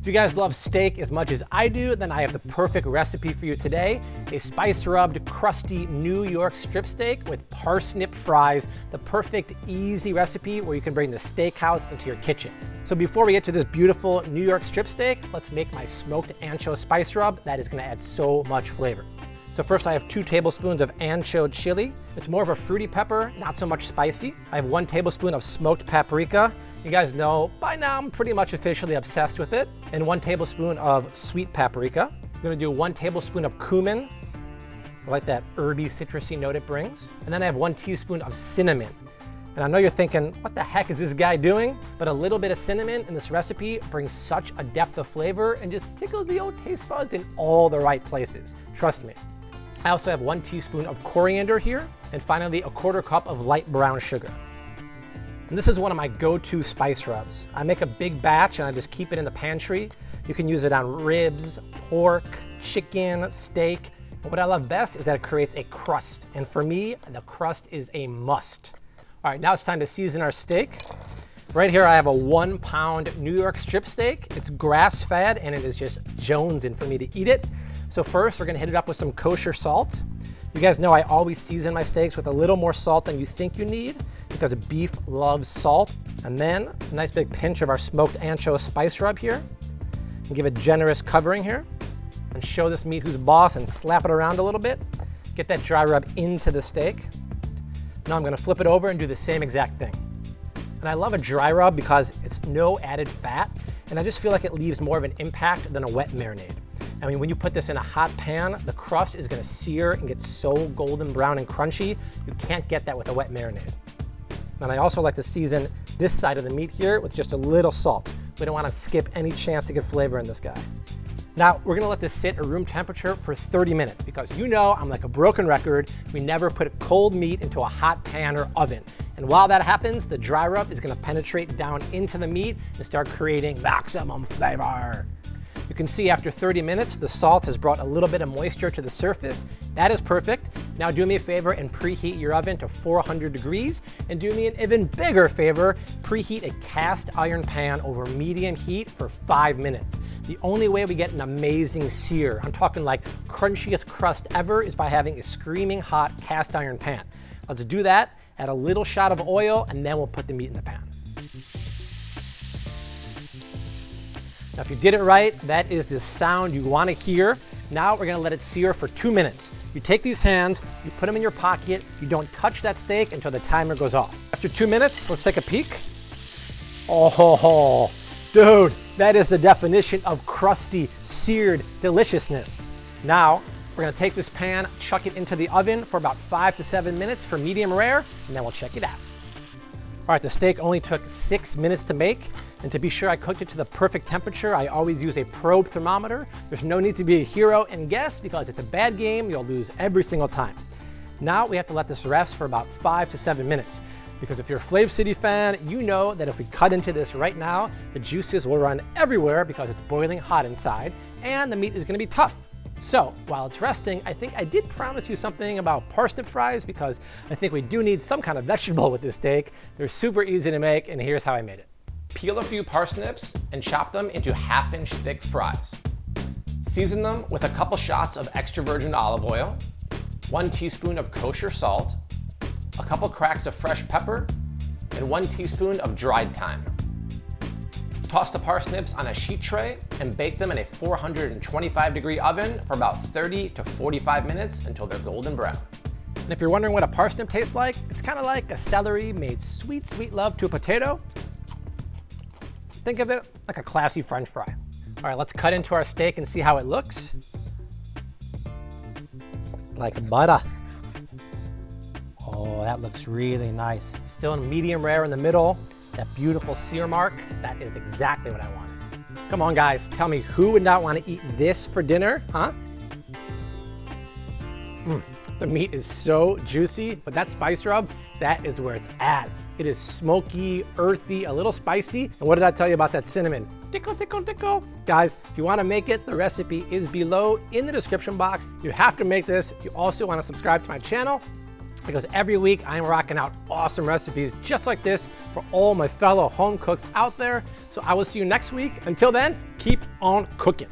If you guys love steak as much as I do, then I have the perfect recipe for you today. A spice-rubbed, crusty New York strip steak with parsnip fries. The perfect, easy recipe where you can bring the steakhouse into your kitchen. So before we get to this beautiful New York strip steak, let's make my smoked ancho spice rub. That is gonna add so much flavor. So first I have 2 tablespoons of ancho chili. It's more of a fruity pepper, not so much spicy. I have 1 tablespoon of smoked paprika. You guys know by now I'm pretty much officially obsessed with it. And 1 tablespoon of sweet paprika. I'm gonna do 1 tablespoon of cumin. I like that herby, citrusy note it brings. And then I have 1 teaspoon of cinnamon. And I know you're thinking, what the heck is this guy doing? But a little bit of cinnamon in this recipe brings such a depth of flavor and just tickles the old taste buds in all the right places. Trust me. I also have 1 teaspoon of coriander here, and finally a 1/4 cup of light brown sugar. And this is one of my go-to spice rubs. I make a big batch and I just keep it in the pantry. You can use it on ribs, pork, chicken, steak. But what I love best is that it creates a crust. And for me, the crust is a must. All right, now it's time to season our steak. Right here I have a 1-pound New York strip steak. It's grass-fed and it is just jonesing for me to eat it. So first, we're gonna hit it up with some kosher salt. You guys know I always season my steaks with a little more salt than you think you need because beef loves salt. And then a nice big pinch of our smoked ancho spice rub here. And give a generous covering here. And show this meat who's boss and slap it around a little bit. Get that dry rub into the steak. Now I'm gonna flip it over and do the same exact thing. And I love a dry rub because it's no added fat. And I just feel like it leaves more of an impact than a wet marinade. I mean, when you put this in a hot pan, the crust is gonna sear and get so golden brown and crunchy, you can't get that with a wet marinade. And I also like to season this side of the meat here with just a little salt. We don't wanna skip any chance to get flavor in this guy. Now, we're gonna let this sit at room temperature for 30 minutes because you know I'm like a broken record. We never put cold meat into a hot pan or oven. And while that happens, the dry rub is gonna penetrate down into the meat and start creating maximum flavor. You can see after 30 minutes, the salt has brought a little bit of moisture to the surface. That is perfect. Now do me a favor and preheat your oven to 400 degrees. And do me an even bigger favor, preheat a cast iron pan over medium heat for 5 minutes. The only way we get an amazing sear, I'm talking like crunchiest crust ever, is by having a screaming hot cast iron pan. Let's do that, add a little shot of oil, and then we'll put the meat in the pan. Now, if you did it right, that is the sound you want to hear. Now we're gonna let it sear for 2 minutes. You take these hands, you put them in your pocket, you don't touch that steak until the timer goes off. After 2 minutes, let's take a peek. Oh, dude, that is the definition of crusty, seared deliciousness. Now, we're gonna take this pan, chuck it into the oven for about 5 to 7 minutes for medium rare, and then we'll check it out. All right, the steak only took 6 minutes to make. And to be sure I cooked it to the perfect temperature, I always use a probe thermometer. There's no need to be a hero and guess because it's a bad game, you'll lose every single time. Now we have to let this rest for about 5 to 7 minutes. Because if you're a FlavCity fan, you know that if we cut into this right now, the juices will run everywhere because it's boiling hot inside and the meat is gonna be tough. So while it's resting, I think I did promise you something about parsnip fries because I think we do need some kind of vegetable with this steak. They're super easy to make and here's how I made it. Peel a few parsnips and chop them into 1/2-inch thick fries. Season them with a couple shots of extra virgin olive oil, 1 teaspoon of kosher salt, a couple cracks of fresh pepper, and 1 teaspoon of dried thyme. Toss the parsnips on a sheet tray and bake them in a 425-degree oven for about 30 to 45 minutes until they're golden brown. And if you're wondering what a parsnip tastes like, it's kind of like a celery made sweet, sweet love to a potato. Think of it like a classy French fry. All right, let's cut into our steak and see how it looks. Like butter. Oh, that looks really nice. Still in medium rare in the middle. That beautiful sear mark, that is exactly what I wanted. Come on guys, tell me who would not want to eat this for dinner, huh? The meat is so juicy, but that spice rub, that is where it's at. It is smoky, earthy, a little spicy. And what did I tell you about that cinnamon? Tickle, tickle, tickle. Guys, if you want to make it, the recipe is below in the description box. You have to make this. You also want to subscribe to my channel because every week I am rocking out awesome recipes just like this for all my fellow home cooks out there. So I will see you next week. Until then, keep keep on cooking.